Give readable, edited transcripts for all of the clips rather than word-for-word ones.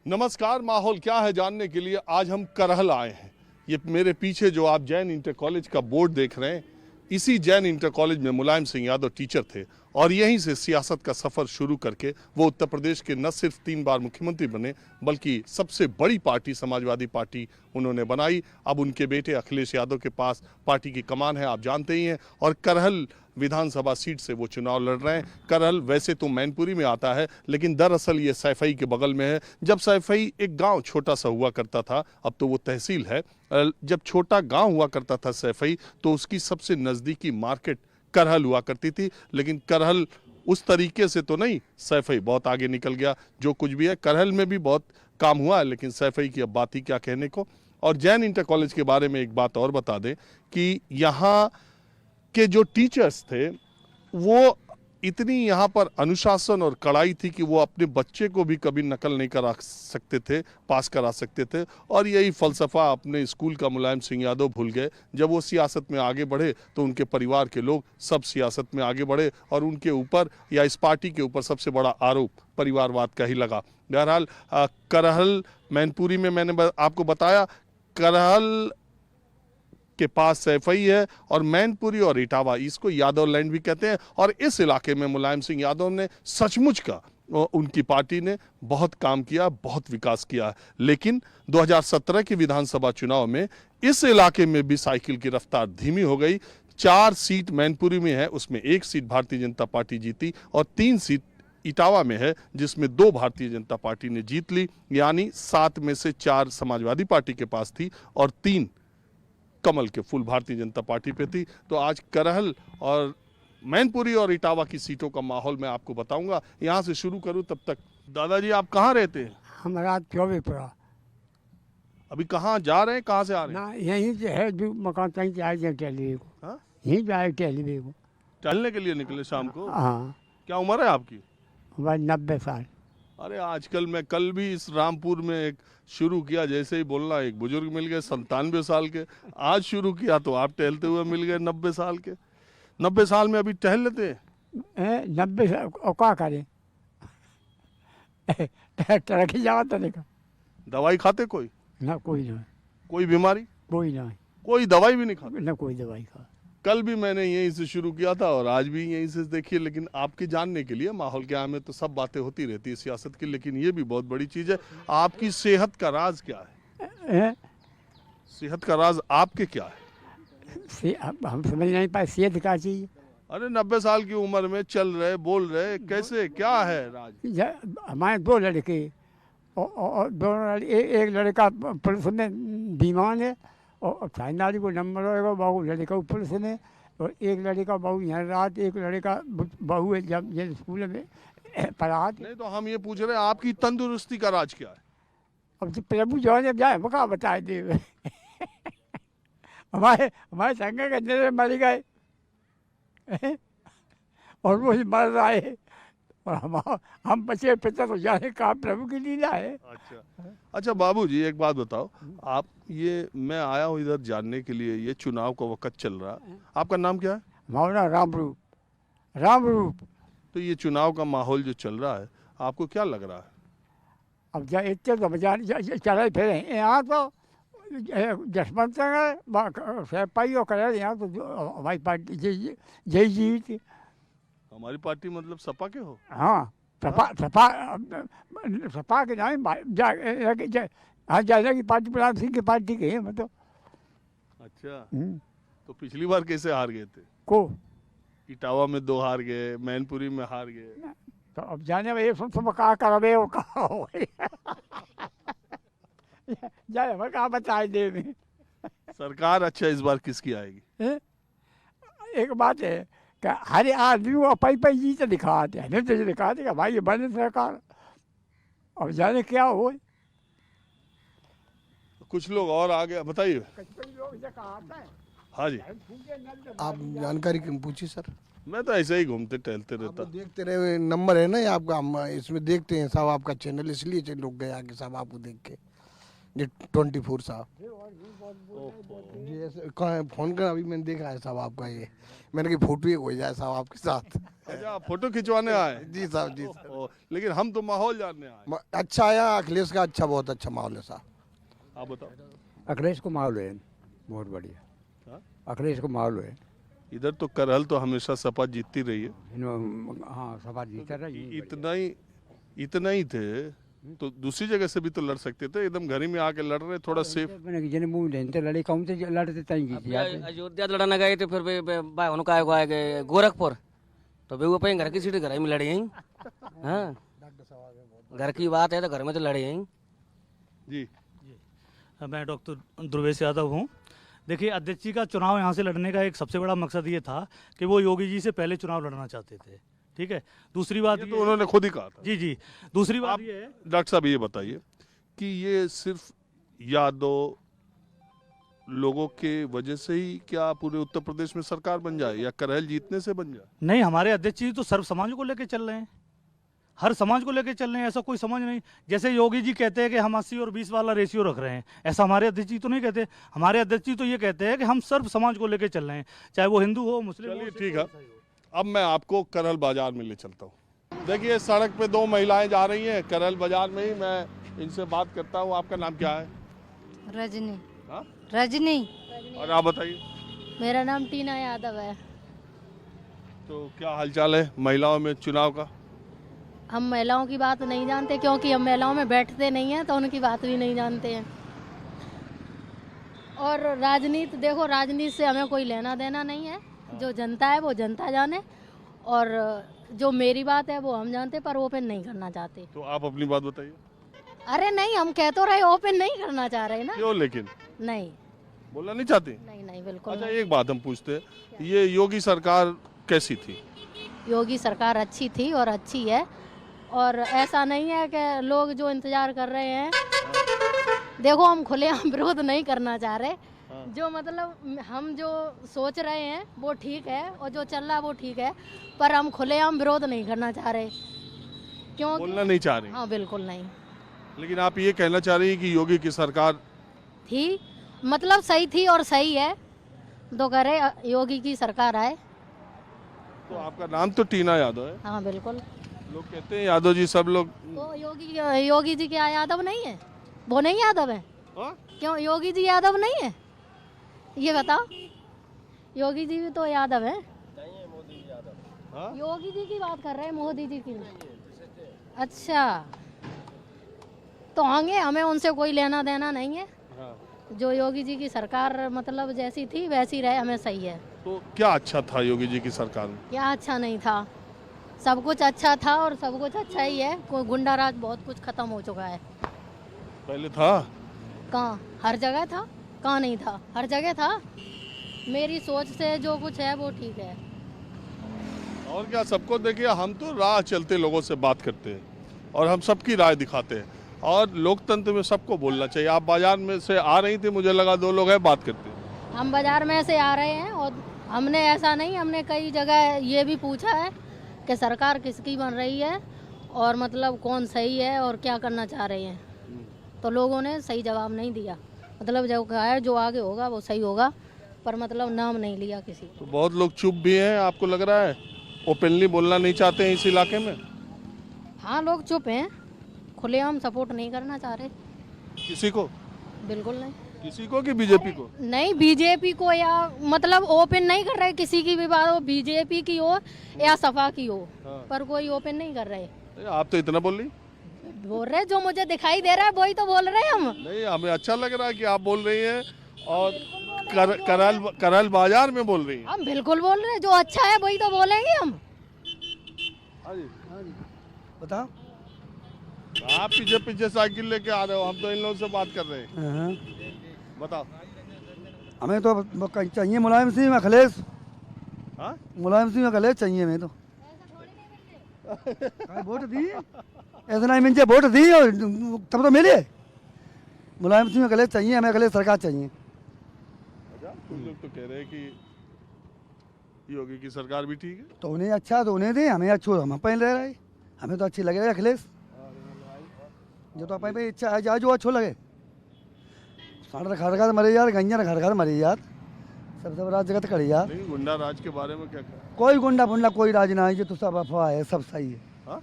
नमस्कार। माहौल क्या है जानने के लिए आज हम करहल आए हैं। ये मेरे पीछे जो आप जैन इंटर कॉलेज का बोर्ड देख रहे हैं, इसी जैन इंटर कॉलेज में मुलायम सिंह यादव टीचर थे और यहीं से सियासत का सफर शुरू करके वो उत्तर प्रदेश के न सिर्फ 3 बार मुख्यमंत्री बने बल्कि सबसे बड़ी पार्टी समाजवादी पार्टी उन्होंने बनाई। अब उनके बेटे अखिलेश यादव के पास पार्टी की कमान है, आप जानते ही हैं। और करहल विधानसभा सीट से वो चुनाव लड़ रहे हैं। करहल वैसे तो मैनपुरी में आता है, लेकिन दरअसल ये सैफई के बगल में है। जब सैफई एक गांव छोटा सा हुआ करता था, अब तो वो तहसील है। जब छोटा गांव हुआ करता था सैफई, तो उसकी सबसे नज़दीकी मार्केट करहल हुआ करती थी। लेकिन करहल उस तरीके से तो नहीं, सैफई बहुत आगे निकल गया। जो कुछ भी है, करहल में भी बहुत काम हुआ, लेकिन सैफई की अब बात ही क्या कहने को। और जैन इंटर कॉलेज के बारे में एक बात और बता दें कि यहाँ के जो टीचर्स थे वो इतनी यहाँ पर अनुशासन और कड़ाई थी कि वो अपने बच्चे को भी कभी नकल नहीं करा सकते थे, पास करा सकते थे। और यही फलसफा अपने स्कूल का मुलायम सिंह यादव भूल गए। जब वो सियासत में आगे बढ़े तो उनके परिवार के लोग सब सियासत में आगे बढ़े और उनके ऊपर या इस पार्टी के ऊपर सबसे बड़ा आरोप परिवारवाद का ही लगा। बहरहाल करहल मैनपुरी में मैंने आपको बताया, करहल के पास सैफई है और मैनपुरी और इटावा, इसको यादव लैंड भी कहते हैं। और इस इलाके में मुलायम सिंह यादव ने सचमुच का उनकी पार्टी ने बहुत काम किया, बहुत विकास किया। लेकिन 2017 के विधानसभा चुनाव में इस इलाके में भी साइकिल की रफ्तार धीमी हो गई। 4 सीट मैनपुरी में है, उसमें 1 सीट भारतीय जनता पार्टी जीती और 3 सीट इटावा में है, जिसमें 2 भारतीय जनता पार्टी ने जीत ली। यानी 7 में से 4 समाजवादी पार्टी के पास थी और 3 कमल के फूल भारतीय जनता पार्टी पे थी। तो आज करहल और मैनपुरी और इटावा की सीटों का माहौल मैं आपको बताऊंगा। यहां से शुरू करूं, तब तक दादाजी आप कहाँ रहते हैं? हमारा 24 अभी कहाँ जा रहे हैं, कहाँ से आ रहे हैं? ना यहीं से है जो मकान कहीं से आए थे टेलीवे को। हाँ? यहीं पे आए टेलीवे को। टहलने के लिए निकले शाम को? हाँ, क्या उम्र है आपकी? हमारे 90 साल। अरे आजकल मैं कल भी इस रामपुर में एक शुरू किया, जैसे ही बोलना एक बुजुर्ग मिल गए 97 साल के। आज शुरू किया तो आप टहलते हुए मिल गए 90 साल के। 90 साल में अभी टहल लेते हैं? 90 साल और क्या करें? ट्रक ही जावा तो देखा दवाई खाते कोई? ना, कोई ना, कोई बीमारी? कोई ना, कोई दवाई भी नहीं खाते? ना कोई दवाई खा। कल भी मैंने यहीं से शुरू किया था और आज भी यहीं से देखिए। लेकिन आपके जानने के लिए, माहौल क्या में तो सब बातें होती रहती है सियासत की, लेकिन ये भी बहुत बड़ी चीज़ है। आपकी सेहत का राज क्या है? सेहत का राज आपके क्या है? अब हम समझ नहीं पाए सेहत क्या चाहिए। अरे 90 साल की उम्र में चल रहे, बोल रहे, कैसे, क्या है राज? हमारे 2 लड़के और दोनों एक लड़का पुलिस में बीमान है और फाइनली को नंबर होगा बहू लड़का पुलिस में, और एक लड़का बहू यहाँ रात, एक लड़का बहू है जब ये स्कूल में पढ़ा। नहीं तो हम ये पूछ रहे हैं आपकी तंदुरुस्ती का राज क्या है? अब तो प्रभु जो है जाए वो क्या बताए दे। हमारे संग के अंदर मर गए और वो ही मर रहा है और हम बचे पिता तो जाने का प्रभु की लीला है। अच्छा बाबूजी, एक बात बताओ आप, ये मैं आया हूँ इधर जानने के लिए, ये चुनाव का वक्त चल रहा है, आपका नाम क्या है? हमारा रामरूप। रामरूप। तो ये चुनाव का माहौल जो चल रहा है, आपको क्या लग रहा है? अब जा इतने तो चले फिरे यहाँ तो जसवंत सैपाई और करे यहाँ तो हमारी पार्टी जय जीत। हमारी पार्टी मतलब सपा के हो? हाँ, सपा के नाम हाँ जाने की पार्टी प्रधान सिंह की पार्टी के है मतलब। अच्छा, तो पिछली बार कैसे हार गए थे? को इटावा में 2 हार गए, मैनपुरी में हार गए। तो अब जाने में ये सब कहा कर वो कहा हो जाए हमें कहा बताए दे में। सरकार अच्छा इस बार किसकी आएगी? एक बात है कि हर आदमी को पाई जी तो दिखाते हैं, तो दिखाते कि भाई ये बने सरकार। अब जाने क्या हो। कुछ लोग और आ गया, बताइए। हाँ जी, आप जानकारी क्यों पूछी सर? मैं तो ऐसे ही घूमते टहलते रहता। देखते रहे, नंबर है ना आपका, हम इसमें देखते हैं साहब आपका चैनल, इसलिए लोग गए आगे साहब आपको देख के। जी 24 साहब जी ऐसे कहाँ फोन कर अभी मैंने देखा है साहब आपका ये मैंने कहा फोटो ही हो जाए साहब आपके साथ अच्छा, फोटो खिंचवाने आए? जी साहब जी सर ओ, लेकिन हम तो माहौल जानने आए। अच्छा आया अखिलेश का अच्छा बहुत अच्छा माहौल है साहब। आप बताओ। अखिलेश को माहौल है बहुत बढ़िया। हाँ? अखिलेश को माहौल है। इधर तो करहल तो हमेशा सपा जीतती रही है। हाँ सभा जीता रही। इतना ही थे तो दूसरी जगह से भी तो लड़ सकते थे, एकदम घर ही में आके लड़ रहे, थोड़ा सेफ। जिन्हें मुंह लेते लड़े कौन से लड़ते तई की अयोध्या लड़ाना गए थे, फिर भाई उनका आए गए गोरखपुर, तो वे पे घर की सीट घर में लड़े हैं। हाँ, घर की बात है तो घर में तो लड़े हैं जी। मैं डॉक्टर ध्रुवेश यादव हूँ। देखिए, अध्यक्ष जी का चुनाव यहाँ से लड़ने का एक सबसे बड़ा मकसद ये था कि वो योगी जी से पहले चुनाव लड़ना चाहते थे। ठीक है। दूसरी बात ये ये तो उन्होंने खुद ही कहा था। जी जी, दूसरी बात आप ये है, डॉक्टर साहब ये बताइए कि ये सिर्फ यादव लोगों के वजह से ही क्या पूरे उत्तर प्रदेश में सरकार बन जाए या करहल जीतने से बन जाए? नहीं, हमारे अध्यक्ष जी तो सर्व समाज को लेकर चल रहे हैं, हर समाज को लेकर चल रहे हैं। ऐसा कोई समाज नहीं, जैसे योगी जी कहते हैं कि हम 80 और 20 वाला रेशियो रख रहे हैं, ऐसा हमारे अध्यक्ष जी तो नहीं कहते। हमारे अध्यक्ष जी तो ये कहते हैं कि हम सर्व समाज को लेकर चल रहे हैं, चाहे वो हिंदू हो, मुस्लिम हो। चलिए ठीक है, अब मैं आपको करहल बाजार में ले चलता हूँ। देखिए, सड़क पे दो महिलाएं जा रही हैं करहल बाजार में ही, मैं इनसे बात करता हूँ। आपका नाम क्या है? रजनी। हाँ? रजनी। और आप बताइए। मेरा नाम टीना यादव है। तो क्या हालचाल है महिलाओं में चुनाव का? हम महिलाओं की बात नहीं जानते क्योंकि हम महिलाओं में बैठते नहीं हैं, तो उनकी बात भी नहीं जानते हैं। और राजनीति, देखो राजनीति से हमें कोई लेना देना नहीं है। जो जनता है वो जनता जाने, और जो मेरी बात है वो हम जानते, पर ओपन नहीं करना चाहते। तो आप अपनी बात बताइए। अरे नहीं, हम कह तो रहे ओपन नहीं करना चाह रहे ना। क्यों लेकिन? नहीं बोलना नहीं चाहती? नहीं नहीं, बिल्कुल अच्छा, नहीं। एक बात हम पूछते हैं, ये योगी सरकार कैसी थी? योगी सरकार अच्छी थी और अच्छी है, और ऐसा नहीं है कि लोग जो इंतजार कर रहे हैं, देखो हम खुलेआम विरोध नहीं करना चाह रहे। जो मतलब हम जो सोच रहे हैं वो ठीक है, और जो चल रहा है वो ठीक है, पर हम खुलेआम विरोध नहीं करना चाह रहे। क्यों? बोलना नहीं चाह रही? हाँ बिल्कुल नहीं लेकिन आप ये कहना चाह रही हैं कि योगी की सरकार थी, मतलब सही थी और सही है, तो करे योगी की सरकार आए। तो आपका नाम तो टीना यादव है। हाँ बिल्कुल। लोग कहते हैं यादव जी, सब लोग। तो योगी जी क्या यादव नहीं है? वो नहीं यादव है? हाँ? क्यों योगी जी यादव नहीं है? ये बताओ। योगी जी भी तो यादव है। हाँ? योगी जी की बात कर रहे हैं, मोदी जी की नहीं। अच्छा, तो होंगे, हमें उनसे कोई लेना देना नहीं है। हाँ। जो योगी जी की सरकार मतलब जैसी थी वैसी रहे, हमें सही है। तो क्या अच्छा था योगी जी की सरकार में? क्या अच्छा नहीं था? सब कुछ अच्छा था और सब कुछ अच्छा ही है। कोई गुंडा राज बहुत कुछ खत्म हो चुका है। पहले था? कहाँ? हर जगह था। कहाँ नहीं था? हर जगह था। मेरी सोच से जो कुछ है वो ठीक है। और क्या, सबको देखिए, हम तो राह चलते लोगों से बात करते हैं और हम सबकी राय दिखाते हैं, और लोकतंत्र में सबको बोलना चाहिए। आप बाजार में से आ रही थी, मुझे लगा दो लोग हैं बात करते हैं। हम बाजार में से आ रहे हैं, और हमने ऐसा नहीं, हमने कई जगह ये भी पूछा है कि सरकार किसकी बन रही है, और मतलब कौन सही है और क्या करना चाह रहे हैं। तो लोगों ने सही जवाब नहीं दिया। मतलब जो कहा है जो आगे होगा वो सही होगा, पर मतलब नाम नहीं लिया किसी। तो बहुत लोग चुप भी हैं, आपको लग रहा है ओपनली बोलना नहीं चाहते हैं इस इलाके में? हाँ, लोग चुप हैं, खुलेआम सपोर्ट नहीं करना चाह रहे। किसी को? बिल्कुल नहीं। किसी को कि बीजेपी को? नहीं, बीजेपी को, या मतलब ओपन नहीं कर रहे किसी की भी बात हो, बीजेपी की हो या सपा की हो। हाँ। पर कोई ओपन नहीं कर रहे। आप तो इतना बोल रही। बोल रहे जो मुझे दिखाई दे रहा है वही तो बोल रहे हैं हम। नहीं, हमें अच्छा लग रहा है कि आप बोल रही हैं, और करहल बाजार में बोल रही हैं। हम बिल्कुल बोल रहे हैं, जो अच्छा है वही तो बोलेंगे हम। बताओ। आप पीछे पीछे साइकिल लेके आ रहे हो, हम तो इन लोगों से बात कर रहे हैं। बताओ। हमें तो चाहिए मुलायम सिंह अखिलेश। हाँ? मुलायम सिंह अखिलेश चाहिए हमें तो। वोट दी ऐसा नहीं, मुझे वोट दी और तब तो मिले। मुलायम सिंह अखिलेश चाहिए हमें, अखिलेश सरकार चाहिए। अच्छा, कुछ लोग तो कह रहे हैं कि योगी की सरकार भी ठीक है। तो उन्हें अच्छा तो उन्हें दे, हमें अच्छो हम पहले ले रहे। हमें तो अच्छी लगे अखिलेश, जो तो अपने पे इच्छा है, जो अच्छो लगे। साढ़े खड़ खड़ मरे यार, गंजा खड़ खड़ मरे यार, सब राज जगत करे यार। नहीं, गुंडा राज के बारे में क्या कहा? कोई गुंडा बुंडा कोई राज ना है, ये तो सब अफवाह है, सब सही है। हाँ?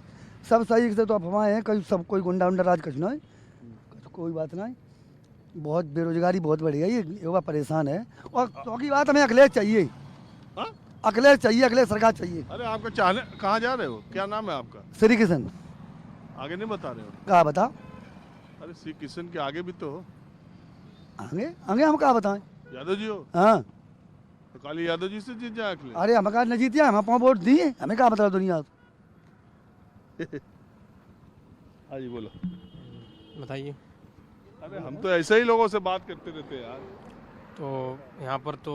सब सही से तो अफवाह है, कोई सब कोई गुंडा उंडा राज कुछ ना है, कोई बात नहीं। बहुत बेरोजगारी बहुत बढ़ गई, युवा परेशान है। और चौकी बात हमें अखिलेश चाहिए, हाँ? अखिलेश चाहिए, अखिलेश सरकार चाहिए। अरे आपको चाहने कहाँ जा रहे हो? क्या नाम है आपका? श्री किशन आगे नहीं बता रहे हो? कहा बता, अरे श्री किशन के आगे भी तो हो। आगे आगे हम कहा बताएं। यादव जी हो हाँ, तो काली यादव जी से जीत जाए अखिलेश। अरे हम कहा न जीतिया, हम पाँव वोट दिए, हमें कहा बता दुनिया। हाँ जी बोलो। बताइए। अरे हम तो ऐसे ही लोगों से बात करते रहते हैं यार। तो यहाँ पर तो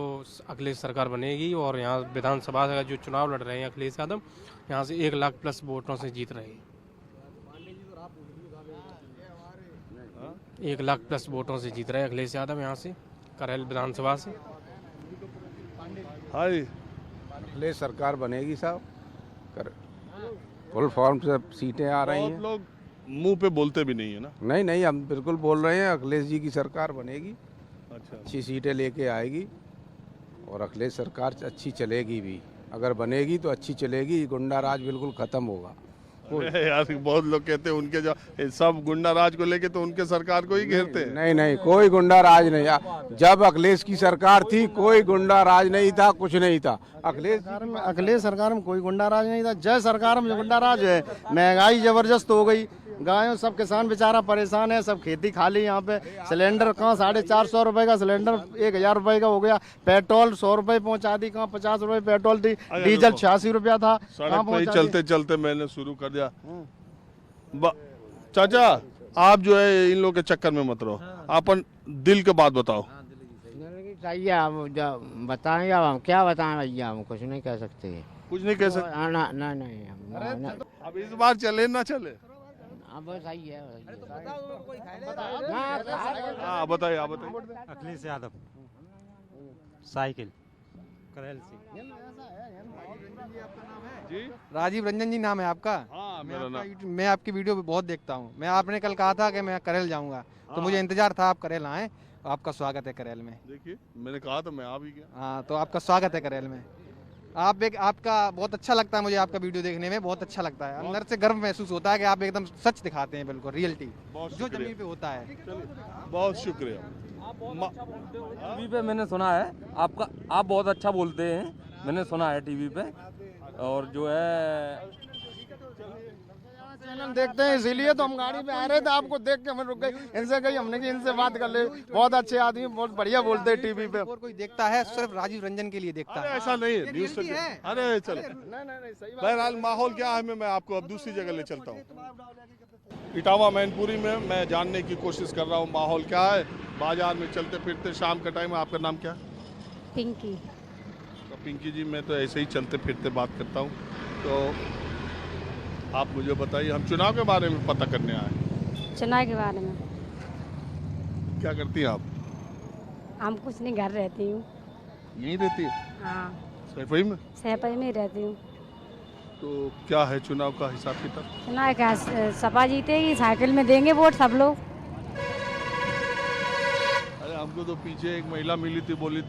अखिलेश सरकार बनेगी और यहाँ विधानसभा का जो चुनाव लड़ रहे हैं अखिलेश यादव, यहाँ से 1 लाख प्लस वोटों से जीत रहे हैं। 1 लाख प्लस वोटों से जीत रहे हैं अखिलेश यादव यहाँ से करेल विधानसभा से। हाँ जी, अखिलेश सरकार बनेगी साहब, फुल फॉर्म से सीटें आ रही बहुत हैं। लोग मुंह पे बोलते भी नहीं है ना। नहीं नहीं, हम बिल्कुल बोल रहे हैं, अखिलेश जी की सरकार बनेगी, अच्छा, अच्छी सीटें लेके आएगी और अखिलेश सरकार अच्छी चलेगी भी। अगर बनेगी तो अच्छी चलेगी, गुंडा राज बिल्कुल खत्म होगा। अरे यार बहुत लोग कहते हैं उनके जो सब गुंडा राज को लेके तो उनके सरकार को ही घेरते हैं। नहीं नहीं, कोई गुंडा राज नहीं। जब अखिलेश की सरकार थी कोई गुंडा राज नहीं था, कुछ नहीं था। अखिलेश सरकार में कोई गुंडा राज नहीं था। जय सरकार में गुंडा राज है। महंगाई जबरदस्त हो गई, गायों सब किसान बेचारा परेशान है, सब खेती खाली। यहाँ पे सिलेंडर कहाँ 450 रुपए का सिलेंडर 1000 रुपए का हो गया। पेट्रोल 100 रुपए पहुँचा दी, कहाँ 50 रुपए पेट्रोल थी, डीजल 86 रुपया था। सड़क पे ही चलते चलते मैंने शुरू कर दिया। चाचा आप जो है इन लोगों के चक्कर में मत रहो, अपन दिल के बात बताओ। चाहिए हम बताएंगे, अब हम क्या बताएं भैया, हम कुछ नहीं कह सकते। कुछ नहीं कह सकते? नहीं अब इस बार चले ना चले? अब सही है। हाँ बताइए, आप बताइए। अखिलेश यादव साइकिल करेल से। जी राजीव रंजन जी नाम है आपका? हाँ मेरा नाम। मैं आपकी वीडियो भी बहुत देखता हूँ। मैं आपने कल कहा था कि मैं करेल जाऊंगा, तो मुझे इंतजार था आप करेल आए। आपका स्वागत है करेल में। देखिए मैंने कहा तो मैं आ भी गया। हाँ, तो आपका स्वागत है करेल में। आपका बहुत अच्छा लगता है मुझे, आपका वीडियो देखने में बहुत अच्छा लगता है। अंदर से गर्व महसूस होता है कि आप एकदम सच दिखाते हैं, बिल्कुल रियलिटी जो जमीन पे होता है। बहुत शुक्रिया। टीवी पे मैंने सुना है आपका, आप बहुत अच्छा बोलते हैं, मैंने सुना है टीवी पे। और जो है चैनल देखते हैं, इसीलिए तो हम गाड़ी में आ रहे थे, आपको देख के हम रुक गए। इनसे कही हमने कि इनसे बात कर ले, बहुत अच्छे आदमी, बहुत बढ़िया बोलते हैं टीवी पे। और कोई देखता है सिर्फ राजीव रंजन के लिए देखता है। ऐसा नहीं है, न्यूज़ है। अरे चलो, बहरहाल माहौल क्या है मैं आपको अब दूसरी जगह ले चलता हूँ। इटावा मैनपुरी में मैं जानने की कोशिश कर रहा हूँ माहौल क्या है। बाजार में चलते फिरते शाम का टाइम है। आपका नाम क्या है? पिंकी। तो पिंकी जी मैं तो ऐसे ही चलते फिरते बात करता हूँ, तो आप मुझे बताइए, हम चुनाव के बारे में पता करने आए। चुनाव के बारे में क्या करती हैं आप? हम कुछ नहीं, घर रहती हूँ। यहीं रहती है? हाँ, सैफई में। सैफई में रहती हूँ। तो क्या है चुनाव का हिसाब किताब? चुनाव का सपा जीतेगी, साइकिल में देंगे वोट सब लोग। अरे हमको तो पीछे एक महिला मिली थी, बोल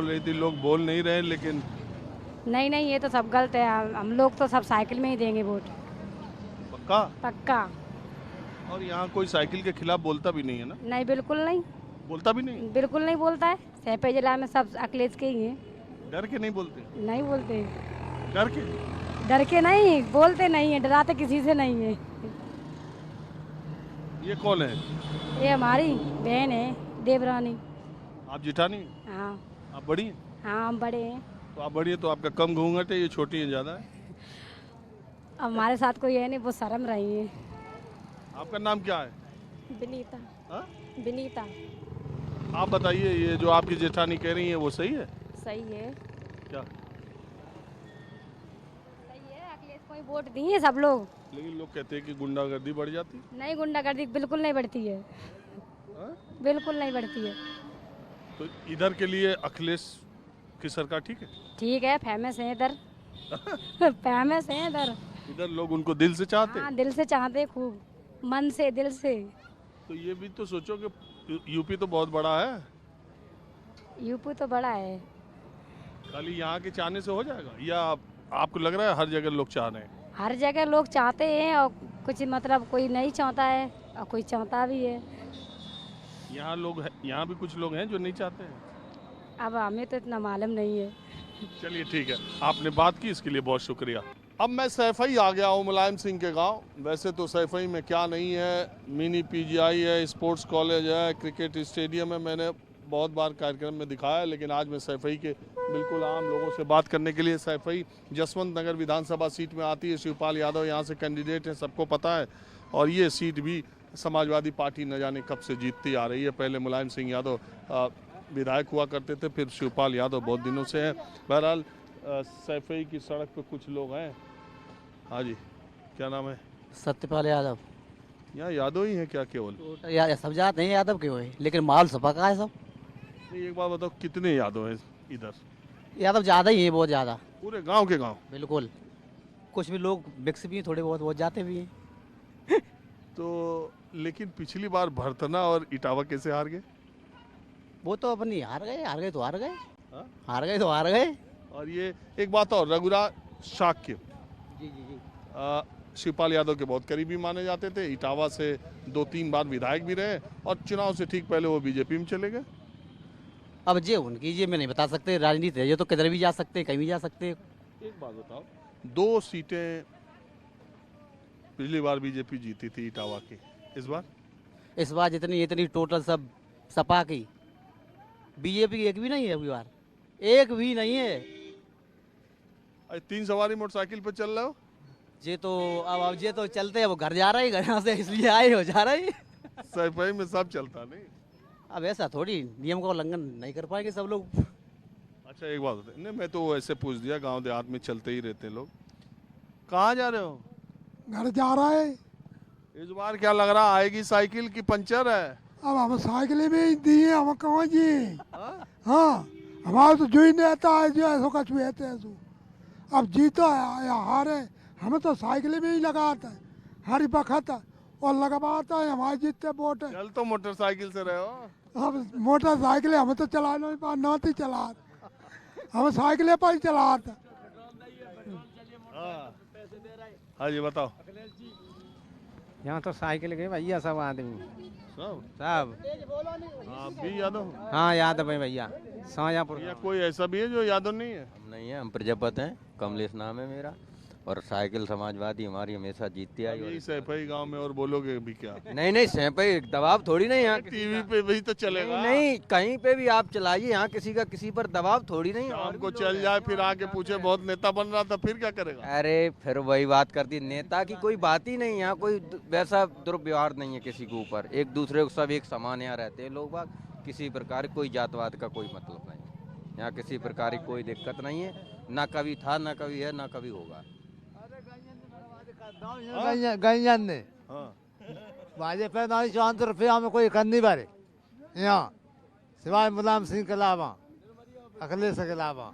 रही थी लोग बोल नहीं रहे, लेकिन नहीं, ये तो सब गलत है। हम लोग तो सब साइकिल में ही देंगे वोट, पक्का? पक्का। और यहाँ कोई साइकिल के खिलाफ बोलता भी नहीं है ना? नहीं, बिल्कुल नहीं बोलता भी नहीं? बिल्कुल नहीं बोलता है। सैफई जिला में सब अखिलेश के ही हैं। डर के नहीं बोलते? नहीं बोलते। डर के नहीं बोलते, नहीं है, डराते किसी से नहीं है। ये कौन है? ये हमारी बहन है देवरानी। आप जिठानी? हाँ। आप बड़ी हैं? हाँ, हम बड़े हैं। तो आप बड़ी है तो आपका कम घूंघट है, ये छोटी है ज़्यादा है? अब हमारे साथ कोई है नहीं, वो शर्म रही है। आपका नाम क्या है? विनीता। हाँ? विनीता। आप बताइए, ये जो आपकी जेठानी कह रही है वो सही है? सही है। क्या सही है, अखिलेश को ही वोट दिए सब लोग। लेकिन लोग कहते हैं कि गुंडागर्दी बढ़ जाती। नहीं, गुंडागर्दी बिल्कुल नहीं बढ़ती है। हाँ? बिल्कुल नहीं बढ़ती है। तो इधर के लिए अखिलेश की सरकार ठीक है? ठीक है, फेमस है इधर। फेमस है इधर। इधर लोग उनको दिल से चाहते हैं? हाँ, दिल से चाहते, खूब मन से, दिल से। तो ये भी तो सोचो कि यूपी तो बहुत बड़ा है, यूपी तो बड़ा है। खाली यहाँ के चाहने से हो जाएगा या आपको लग रहा है हर जगह लोग चाह रहे हैं? हर जगह लोग चाहते हैं और कुछ मतलब कोई नहीं चाहता है और कोई चाहता भी है। यहाँ भी कुछ लोग हैं जो नहीं चाहते हैं। अब हमें तो इतना मालूम नहीं है। चलिए ठीक है, आपने बात की इसके लिए बहुत शुक्रिया। अब मैं सैफई आ गया हूँ मुलायम सिंह के गांव। वैसे तो सैफई में क्या नहीं है, मिनी पीजीआई है, स्पोर्ट्स कॉलेज है, क्रिकेट स्टेडियम है, मैंने बहुत बार कार्यक्रम में दिखाया। लेकिन आज मैं सैफई के बिल्कुल आम लोगों से बात करने के लिए, सैफई जसवंत नगर विधानसभा सीट में आती है। शिवपाल यादव यहाँ से कैंडिडेट हैं, सबको पता है। और ये सीट भी समाजवादी पार्टी न जाने कब से जीतती आ रही है। पहले मुलायम सिंह यादव विधायक हुआ करते थे, फिर शिवपाल यादव बहुत दिनों से हैं। बहरहाल सैफई की सड़क पे कुछ लोग हैं। हाँ जी, क्या नाम है? सत्यपाल यादव। यहाँ यादव ही हैं क्या केवल? सब जाते हैं यादव के हुए, लेकिन माल सपा का है सब। नहीं, एक बात बताओ, कितने यादव हैं इधर? यादव ज़्यादा ही है, बहुत ज़्यादा। पूरे गांव के गांव? बिल्कुल। कुछ भी लोग मिक्स भी हैं, थोड़े बहुत जाते भी हैं। तो लेकिन पिछली बार भरतना और इटावा कैसे हार गए? वो तो अपनी हार गए तो हार गए, हार गए तो हार गए। और ये एक बात और, रघुराज शाक्य जी जी जी शिवपाल यादव के बहुत करीबी माने जाते थे। इटावा से 2-3 बार विधायक भी रहे और चुनाव से ठीक पहले वो बीजेपी में चले गए। अब जे उनकी ये मैं नहीं बता सकते, राजनीति है, ये तो किधर भी जा सकते, कहीं भी जा सकते। एक बात बताओ, 2 सीटें पिछली बार बीजेपी जीती थी इटावा की, इस बार जितनी टोटल सब सपा की, बीजेपी एक भी नहीं है अभी बार, एक भी नहीं है। 3 सवारी मोटरसाइकिल पे चल रहे हो? ये तो अब ये तो चलते हैं, वो घर जा रहे हैं, घर से इसलिए आए हो जा रहे हैं। सैफई में सब चलता नहीं। अब ऐसा थोड़ी, नियम का उल्लंघन नहीं कर पाएंगे सब लोग। अच्छा एक बात होता है, नहीं मैं तो ऐसे पूछ दिया, गांव देहात में चलते ही रहते लोग। कहाँ जा रहे हो? घर जा रहा है। इस बार क्या लग रहा, आएगी साइकिल की पंचर है? अब हम साइकिल में दी है, हम कहाँ जी? हाँ, हमारा तो जो ही नहीं आता है, जो ऐसा कुछ भी है ऐसा। अब जीता है या हारे, हमें तो साइकिल में ही लगाता है हर वक्त और लगवाता है। हमारे जीतते वोट है। चल तो मोटरसाइकिल से रहे हो? अब मोटरसाइकिल हमें तो चलाना नहीं पा, नाती चला, हम साइकिल पर ही चलाते। हाँ जी बताओ। यहाँ तो साइकिल के भैया सब आदमी, सब आप भी यादव? हाँ यादव है भैया, शाहजहाँपुर। कोई ऐसा भी है जो यादव नहीं है? हम नहीं है, हम प्रजापति हैं, कमलेश नाम है मेरा। और साइकिल समाजवादी हमारी हमेशा जीतती आई। यही सैफई गांव में और बोलोगे भी क्या? नहीं सैफई दबाव थोड़ी नहीं यहाँ टीवी पे भी तो चलेगा। नहीं कहीं पे भी आप चलाइए, यहाँ किसी का किसी पर दबाव थोड़ी नहीं। हमको चल जाए फिर आके पूछे बहुत नेता बन रहा था, फिर क्या करेगा? अरे फिर वही बात करती, नेता की कोई बात ही नहीं, यहाँ कोई वैसा दुर्व्यवहार नहीं है किसी के ऊपर। एक दूसरे को सब एक समान यहाँ रहते हैं लोग बाग, किसी प्रकार कोई जातवाद का कोई मतलब नहीं। यहाँ किसी प्रकार की कोई दिक्कत नहीं है, ना कभी था, ना कभी है, ना कभी होगा। गंजन ने भाजपा 4 रुपया में कोई करनी बारे यहाँ सिवाय मुलायम सिंह के अलावा, अखिलेश के अलावा।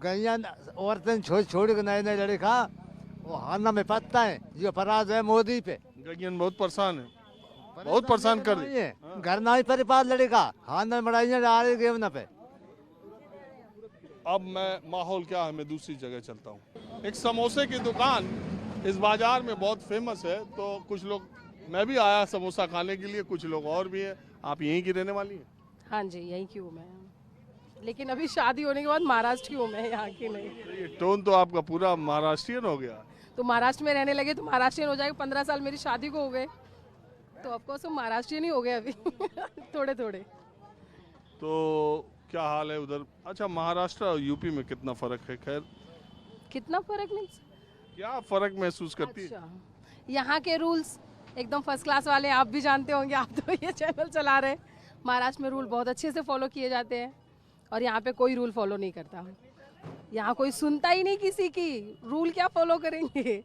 गंजन औरतें छोड़ के नए लड़का वो हाना में पत्ता है, जो फराज है मोदी पे। गंजन बहुत परेशान है, बहुत परेशान कर रही है। घर ना ही परिपाल लड़का, हाना में लड़ाइयाँ डाल रही है पे। अब मैं माहौल क्या है, मैं दूसरी जगह चलता हूँ। एक समोसे की दुकान इस बाजार में बहुत फेमस है, तो कुछ लोग, मैं भी आया समोसा खाने के लिए, कुछ लोग और भी हैं। आप यहीं की रहने वाली हैं? हाँ जी, यहीं की हूँ मैं, लेकिन अभी शादी होने के बाद महाराष्ट्र की हूँ मैं, यहाँ की नहीं। ये टोन तो आपका पूरा महाराष्ट्रियन हो गया। तो महाराष्ट्र में रहने लगे तो महाराष्ट्रियन हो जाएगा। 15 साल मेरी शादी को हो गए, तो ऑफकोर्स हम महाराष्ट्रियन ही हो गए अभी थोड़े थोड़े। तो क्या हाल है उधर? अच्छा, महाराष्ट्र और यूपी में कितना फर्क है? खैर कितना फर्क मीन्स क्या फर्क महसूस करती है? यहाँ के रूल्स एकदम फर्स्ट क्लास वाले, आप भी जानते होंगे, आप तो ये चैनल चला रहे हैं। महाराष्ट्र में रूल बहुत अच्छे से फॉलो किए जाते हैं और यहाँ पे कोई रूल फॉलो नहीं करता। यहाँ कोई सुनता ही नहीं किसी की, रूल क्या फॉलो करेंगे।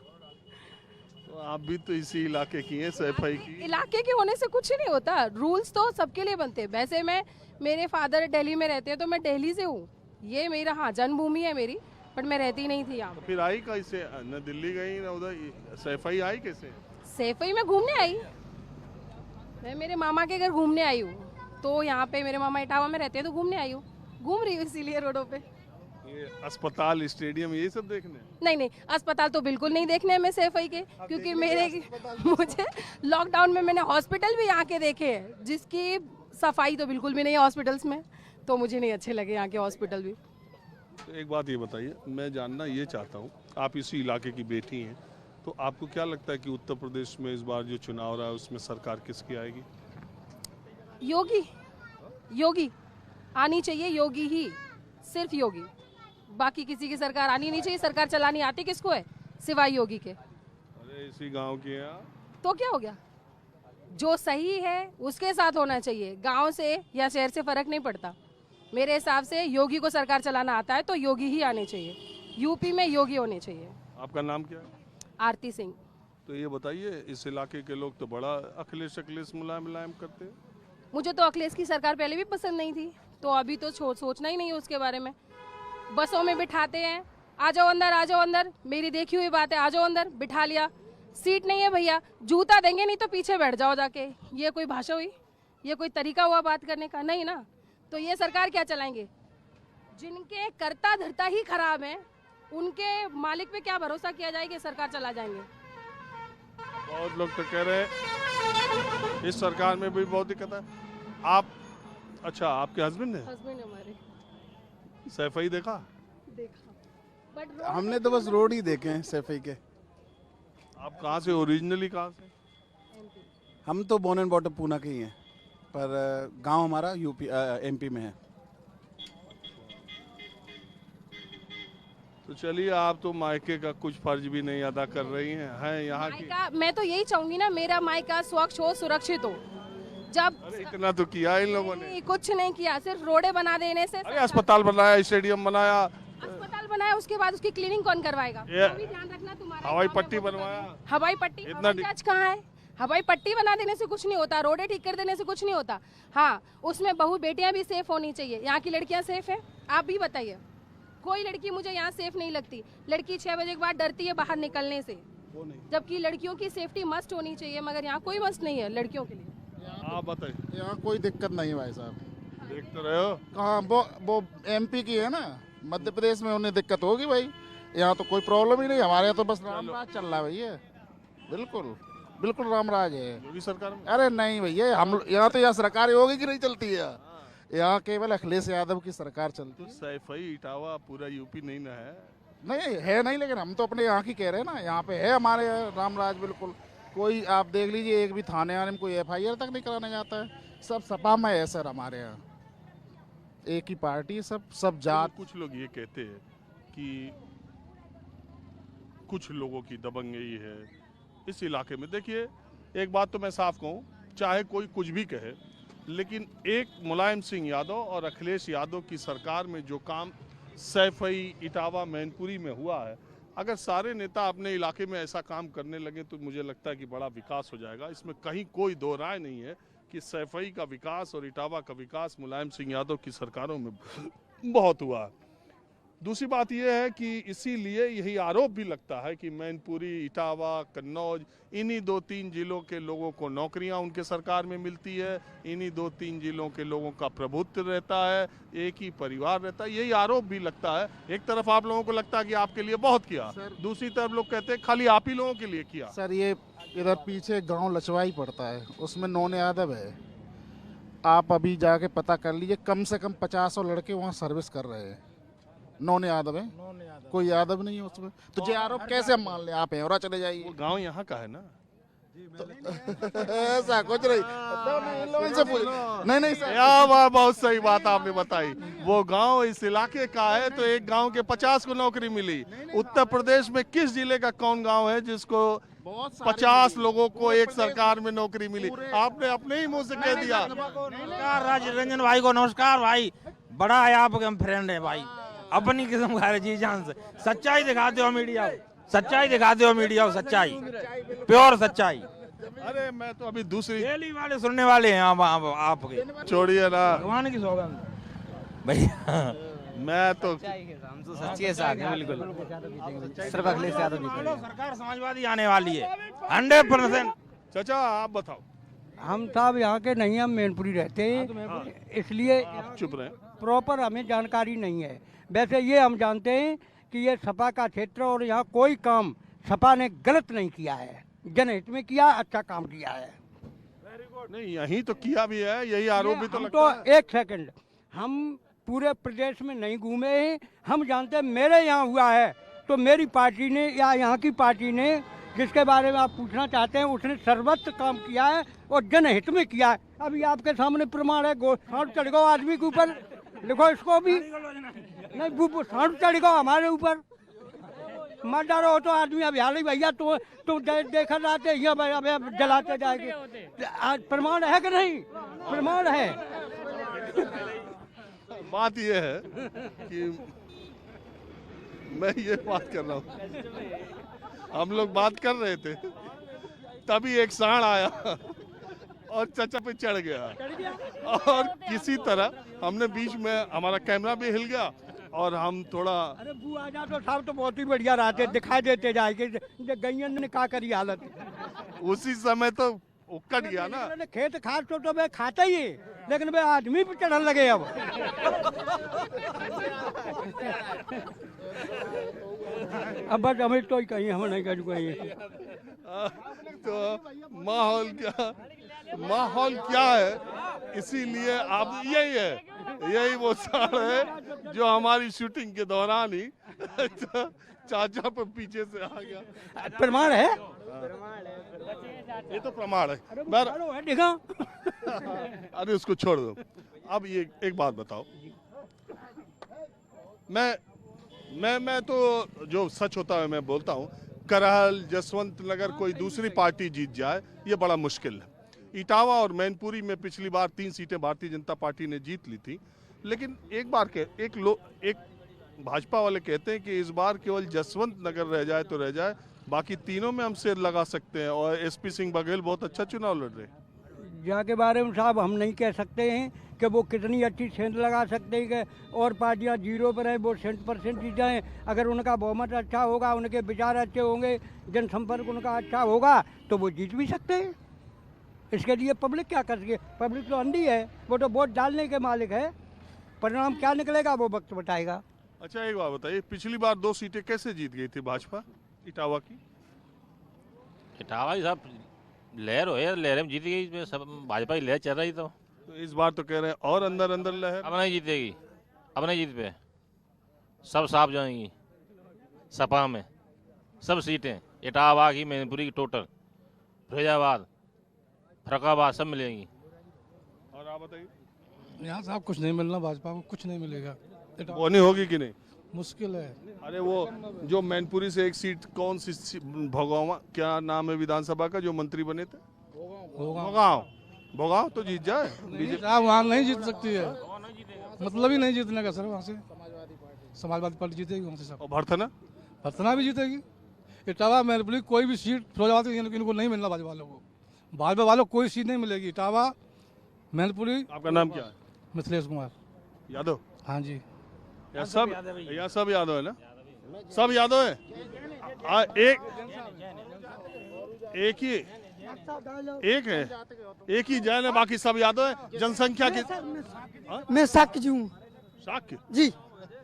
तो आप भी तो इसी इलाके की हैं, सैफई की। इलाके के होने से कुछ नहीं होता, रूल्स तो सबके लिए बनते हैं। वैसे मेरे फादर दिल्ली में रहते हैं, तो मैं दिल्ली से हूँ, ये मेरा हाँ जन्मभूमि है मेरी, बट मैं रहती नहीं थी यहाँ। तो फिर आई कैसे? न दिल्ली गई न उधर, सैफई आई कैसे? सैफई में घूमने आई। मैं मेरे मामा के घर घूमने आई हूँ, तो यहाँ पे मेरे मामा इटावा में रहते हैं, तो घूमने आई हूँ, घूम रही हूँ इसीलिए रोडों पे। ये अस्पताल, स्टेडियम, ये सब देखने? नहीं, अस्पताल तो बिल्कुल नहीं देखने में सैफई के, क्योंकि मुझे लॉकडाउन में मैंने हॉस्पिटल भी यहाँ के देखे हैं, जिसकी सफाई तो बिल्कुल भी नहीं है हॉस्पिटल्स में, तो मुझे नहीं अच्छे लगे यहाँ के हॉस्पिटल भी। तो एक बात ये बताइए, मैं जानना ये चाहता हूँ, आप इसी इलाके की बेटी हैं, तो आपको क्या लगता है कि उत्तर प्रदेश में इस बार जो चुनाव रहा है उसमें सरकार किसकी आएगी? योगी आनी चाहिए, योगी ही, सिर्फ योगी, बाकी किसी की सरकार आनी नहीं चाहिए। सरकार चलानी आती किसको है सिवाय योगी के? अरे इसी गांव के हैं। तो क्या हो गया, जो सही है उसके साथ होना चाहिए, गांव से या शहर से फर्क नहीं पड़ता। मेरे हिसाब से योगी को सरकार चलाना आता है तो योगी ही आने चाहिए, यूपी में योगी होने चाहिए। आपका नाम क्या है? आरती सिंह। तो ये बताइए, इस इलाके के लोग तो बड़ा अखिलेश मुलायम करते हैं। मुझे तो अखिलेश की सरकार पहले भी पसंद नहीं थी, तो अभी तो सोचना ही नहीं है उसके बारे में। बसों में बिठाते हैं, आ जाओ अंदर, मेरी देखी हुई बात है, आ जाओ अंदर, बिठा लिया, सीट नहीं है भैया, जूता देंगे नहीं तो पीछे बैठ जाओ जाके। ये कोई भाषा हुई? ये कोई तरीका हुआ बात करने का? नहीं ना। तो ये सरकार क्या चलाएंगे? जिनके कर्ता धर्ता ही खराब है, उनके मालिक पे क्या भरोसा किया जाए कि सरकार चला जाएंगे? बहुत लोग तो कह रहे हैं इस सरकार में भी बहुत दिक्कत है। आप, अच्छा, आपके हस्बैंड है? हस्बैंड हमारे। सैफई देखा? बट हमने तो बस रोड ही देखे हैं सैफई के। आप कहाँ से, ओरिजिनली कहाँ से? हम तो बोर्न एंड बॉटम पूना के ही हैं, पर गांव हमारा यूपी एमपी में है। तो चलिए, आप तो मायके का कुछ फर्ज भी नहीं अदा कर रही हैं यहाँ की। मैं तो यही चाहूंगी ना, मेरा मायका स्वच्छ हो, सुरक्षित हो। जब अरे इतना तो किया इन लोगों ने। कुछ नहीं किया, सिर्फ रोडे बना देने से। अरे अस्पताल बनाया, स्टेडियम बनाया, अस्पताल बनाया, उसके बाद उसकी क्लीनिंग कौन करवाएगा? भी ध्यान रखना तुम्हारा। हवाई पट्टी बनवाया, हवाई पट्टी जज कहाँ है? हवाई पट्टी बना देने से कुछ नहीं होता, रोडे ठीक कर देने से कुछ नहीं होता। हाँ, उसमें बहू बेटियां भी सेफ होनी चाहिए। यहाँ की लड़कियां सेफ है? आप भी बताइए। कोई लड़की मुझे यहाँ सेफ नहीं लगती। लड़की 6 बजे के बाद डरती है बाहर निकलने से, जबकि लड़कियों की सेफ्टी मस्ट होनी चाहिए, मगर यहाँ कोई मस्ट नहीं है लड़कियों के लिए। आप बताइए। यहाँ कोई दिक्कत नहीं भाई साहब। देख तो रहे हो। कहाँ, वो एमपी की है ना, मध्य प्रदेश में उन्हें दिक्कत होगी भाई। यहाँ तो कोई प्रॉब्लम ही नहीं, हमारे यहाँ तो बस रामराज चल रहा है भैया। बिल्कुल रामराज है योगी सरकार में। अरे नहीं भैया, हम यहाँ तो यहाँ सरकार योगी की नहीं चलती है, यहाँ केवल अखिलेश यादव की सरकार चलती है। सैफई इटावा पूरा यूपी नहीं ना है? नहीं है, नहीं, लेकिन हम तो अपने यहाँ की कह रहे हैं ना, यहाँ पे है हमारे रामराज। बिल्कुल, कोई आप देख लीजिए, एक भी थाने आने में कोई FIR तक नहीं कराने जाता है। सब सपा में है सर हमारे यहाँ, एक ही पार्टी, सब जात। कुछ लोग ये कहते हैं कि कुछ लोगों की दबंगई है इस इलाके में। देखिए, एक बात तो मैं साफ कहूँ, चाहे कोई कुछ भी कहे, लेकिन एक मुलायम सिंह यादव और अखिलेश यादव की सरकार में जो काम सैफई, इटावा, मैनपुरी में हुआ है, अगर सारे नेता अपने इलाके में ऐसा काम करने लगे तो मुझे लगता है कि बड़ा विकास हो जाएगा। इसमें कहीं कोई दो राय नहीं है कि सैफई का विकास और इटावा का विकास मुलायम सिंह यादव की सरकारों में बहुत हुआ है। दूसरी बात यह है कि इसीलिए यही आरोप भी लगता है कि मैनपुरी, इटावा, कन्नौज, इन्हीं 2-3 जिलों के लोगों को नौकरियां उनके सरकार में मिलती है, इन्हीं 2-3 जिलों के लोगों का प्रभुत्व रहता है, एक ही परिवार रहता है। यही आरोप भी लगता है। एक तरफ आप लोगों को लगता है कि आपके लिए बहुत किया, दूसरी तरफ लोग कहते हैं खाली आप ही लोगों के लिए किया। सर, ये इधर पीछे गांव लचवाई पड़ता है, उसमें नौन यादव है। आप अभी जाके पता कर लीजिए, कम से कम 50 लड़के वहाँ सर्विस कर रहे हैं। नौन यादव है, कोई यादव नहीं है उसमें। तो ये आरोप कैसे हम मान लें? आप हैं और चले जाइए। वो गांव यहाँ का है ना? ऐसा कुछ नहीं, नहीं सर, यार बहुत सही बात आपने बताई। वो गांव इस इलाके का है तो एक गांव के 50 को नौकरी मिली। उत्तर प्रदेश में किस जिले का कौन गांव है जिसको 50 लोगों को एक सरकार में नौकरी मिली? आपने अपने ही मुंह से कह दिया। नमस्कार राज रंजन भाई को, नमस्कार भाई, बड़ा है आपके फ्रेंड है भाई, अपनी किस्म का जी जान से। सच्चाई दिखाते हो मीडिया, सच्चाई दिखाते हो मीडिया, सच्चाई, प्योर सच्चाई। अरे मैं तो अभी दूसरी डेली वाले सुनने वाले हैं आपके। छोड़िए ना, भगवान की सौगंध भैया। मैं तो हम तो सच्ची है साथ हैं, बिल्कुल। सिर्फ अखिलेश यादव सरकार समाजवादी आने वाली है 100%। चाचा आप बताओ, हम साहब यहाँ के नहीं, हम मैनपुरी रहते हैं, इसलिए चुप रहे। प्रॉपर हमें जानकारी नहीं है। वैसे ये हम जानते हैं कि ये सपा का क्षेत्र और यहाँ कोई काम सपा ने गलत नहीं किया है, जनहित में किया, अच्छा काम किया है। नहीं, यही तो किया भी है, यही आरोप भी तो हम लगता है। तो एक सेकंड, हम पूरे प्रदेश में नहीं घूमे हैं, हम जानते हैं मेरे यहाँ हुआ है तो मेरी पार्टी ने या यहाँ की पार्टी ने जिसके बारे में आप पूछना चाहते हैं उसने सर्वत्र काम किया है और जनहित में किया है। अभी आपके सामने प्रमाण है, सांड चढ़ गो आदमी के ऊपर, लिखो इसको भी नहीं, सांड चढ़ गो हमारे ऊपर, मर डालो तो आदमी अब हाल ही भैया तो देखा जाते जलाते जाएंगे। प्रमाण है कि नहीं? प्रमाण है। बात ये है कि मैं ये बात कर रहा हूँ, हम लोग बात कर रहे थे तभी एक सांड आया और चचा पे चढ़ गया और किसी तरह हमने बीच में, हमारा कैमरा भी हिल गया और हम थोड़ा, अरे बू आ जा तो साहब तो बहुत ही बढ़िया रहते, दिखाई देते जाएंगे गैयन ने क्या करी हालत। उसी समय तो वो कट गया ना। खेत खास तो वे खाता ही है, लेकिन वे आदमी पे चढ़ने लगे अब। अब बस हमें तो ही कहीं, हम नहीं कर कहीं। तो माहौल क्या है, इसीलिए आप यही है, यही वो साड़ है जो हमारी शूटिंग के दौरान ही चाचा पर पीछे से आ गया। प्रमाण है, ये तो प्रमाण है। अरे उसको छोड़ दो। अब ये एक बात बताओ, मैं तो जो सच होता है मैं बोलता हूँ, करहल जसवंत नगर कोई दूसरी पार्टी जीत जाए ये बड़ा मुश्किल है। इटावा और मैनपुरी में पिछली बार 3 सीटें भारतीय जनता पार्टी ने जीत ली थी, लेकिन एक भाजपा वाले कहते हैं कि इस बार केवल जसवंत नगर रह जाए तो रह जाए, बाकी तीनों में हम सिर लगा सकते हैं और एसपी सिंह बघेल बहुत अच्छा चुनाव लड़ रहे हैं। जहाँ के बारे में साहब हम नहीं कह सकते हैं कि वो कितनी अच्छी सेंध लगा सकते हैं कि और पार्टियाँ 0 पर है वो 100% जीत जाएँ। अगर उनका बहुमत अच्छा होगा, उनके विचार अच्छे होंगे, जनसंपर्क उनका अच्छा होगा तो वो जीत भी सकते हैं। इसके लिए पब्लिक क्या कर सके? पब्लिक तो अंधी है, वो तो वोट डालने के मालिक है, परिणाम क्या निकलेगा वो वक्त बताएगा। अच्छा एक बात बताइए, पिछली बार 2 सीटें कैसे जीत गई थी भाजपा इटावा की? इटावा ही साहब लहर हो, लहर में जीत गई, इसमें सब भाजपा की लहर चल रही। तो इस बार तो कह रहे हैं और अंदर लहर। अब नहीं जीतेगी, अब नहीं जीत पे, सब साफ जाएंगी सपा में, सब सीटें इटावा की, मैनपुरी की टोटल, फिरोजाबाद, फरकाबाद सब मिलेंगी। और आप बताइए? यहाँ साहब कुछ नहीं मिलना, भाजपा को कुछ नहीं मिलेगा। वो नहीं होगी कि नहीं? मुश्किल है। अरे वो जो मैनपुरी से एक सीट, कौन सी भोगावा, क्या नाम है विधानसभा का, जो मंत्री बने थे? भोगाव तो जीत जाए बीजेपी। वहाँ नहीं जीत सकती है, मतलब ही नहीं जीतने का सर। वहाँ से समाजवादी पार्टी जीतेगी वहाँ से सब। और भरथना भी जीतेगी। इटावा मैनपुरी कोई भी सीट फिरोजाबाद इनको नहीं मिलना, भाजपा वालों को, भाजपा वालों को कोई सीट नहीं मिलेगी। इटावा मैनपुरी। आपका नाम क्या है? मिथिलेश कुमार यादव। हाँ जी। यहाँ सब यादव है ना? सब यादव है। एक ही जैन है, बाकी सब यादव है। जनसंख्या की मैं शाक्य जी हूँ। शाक्य जी,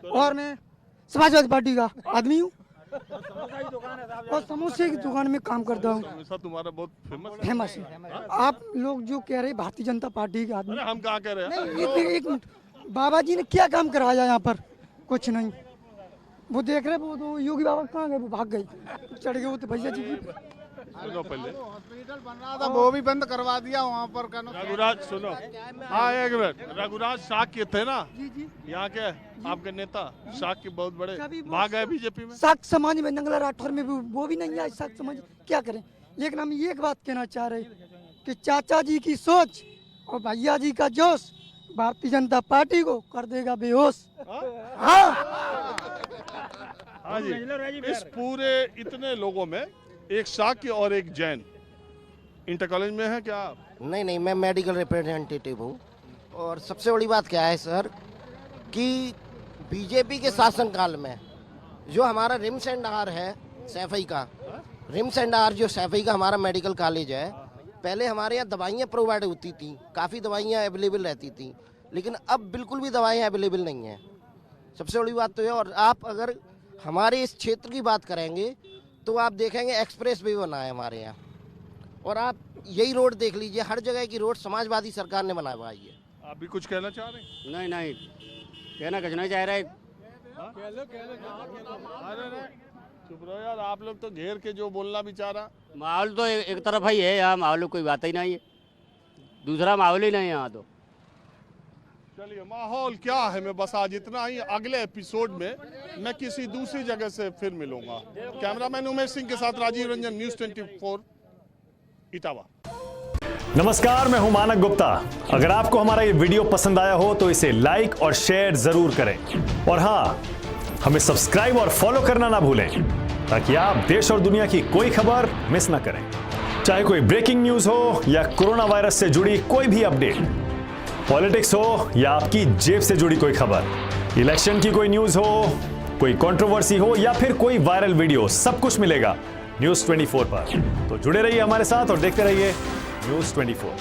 और मैं समाजवादी पार्टी का आदमी हूँ और समोसे की दुकान में काम करता हूँ। तुम्हारा बहुत फेमस है। आप लोग जो कह रहे भारतीय जनता पार्टी के आदमी, हम कहाँ कह रहे हैं? एक मिनट, बाबा जी ने क्या काम कराया यहाँ पर? कुछ नहीं। वो देख रहे, वो तो योगी बाबा कहाँ गए? वो भाग गए, चढ़ गए वो तो भैया जी की। पहले हॉस्पिटल बन रहा था, वो भी बंद करवा दिया वहाँ पर। रघुराज सुनो, हाँ एक मिनट, रघुराज शाक्य थे ना यहाँ के, आपके नेता शाक्य बहुत बड़े, भाग गए बीजेपी में। शाक्य समाज में नंगला राठौर में भी वो भी नहीं आए। शाक्य समाज क्या करें? लेकिन हम एक बात कहना चाह रहे कि चाचा जी की सोच और भैया जी का जोश भारतीय जनता पार्टी को कर देगा बेहोश। हाँ जी। इस पूरे इतने लोगों में एक शाक्य और एक जैन इंटर कॉलेज में है क्या आप? नहीं, मैं मेडिकल रिप्रेजेंटेटिव हूँ। और सबसे बड़ी बात क्या है सर कि बीजेपी के शासनकाल में जो हमारा रिम्स एंड आर है सैफई का, रिम्स एंड आर जो सैफई का हमारा मेडिकल कॉलेज है, पहले हमारे यहाँ दवाइयाँ प्रोवाइड होती थी, काफ़ी दवाइयाँ अवेलेबल रहती थी, लेकिन अब बिल्कुल भी दवाइयाँ अवेलेबल नहीं हैं। सबसे बड़ी बात तो है। और आप अगर हमारे इस क्षेत्र की बात करेंगे तो आप देखेंगे एक्सप्रेस वे बना है हमारे यहाँ, और आप यही रोड देख लीजिए, हर जगह की रोड समाजवादी सरकार ने बनवाई है। आप भी कुछ कहना चाह रहे हैं? नहीं नहीं, कहना कुछ नहीं चाह रहे। चुप रहो यार, आप लोग तो घेर के जो बोलना भी चाह रहा। माहौल तो एक तरफ ही है यहाँ, माहौल कोई बात ही नहीं है, दूसरा माहौल ही नहीं है यहाँ तो। चलिए, माहौल क्या है, मैं बस आज इतना ही। अगले एपिसोड में मैं किसी दूसरी जगह से फिर मिलूंगा। कैमरामैन उमेश सिंह के साथ राजीव रंजन, न्यूज़ 24 इटावा। नमस्कार, मैं हूं मानक गुप्ता। अगर आपको हमारा ये वीडियो पसंद आया हो तो इसे लाइक और शेयर जरूर करें, और हाँ, हमें सब्सक्राइब और फॉलो करना ना भूलें ताकि आप देश और दुनिया की कोई खबर मिस ना करें। चाहे कोई ब्रेकिंग न्यूज हो या कोरोना वायरस से जुड़ी कोई भी अपडेट, पॉलिटिक्स हो या आपकी जेब से जुड़ी कोई खबर, इलेक्शन की कोई न्यूज हो, कोई कंट्रोवर्सी हो या फिर कोई वायरल वीडियो, सब कुछ मिलेगा न्यूज़ 24 पर। तो जुड़े रहिए हमारे साथ और देखते रहिए न्यूज़ 24।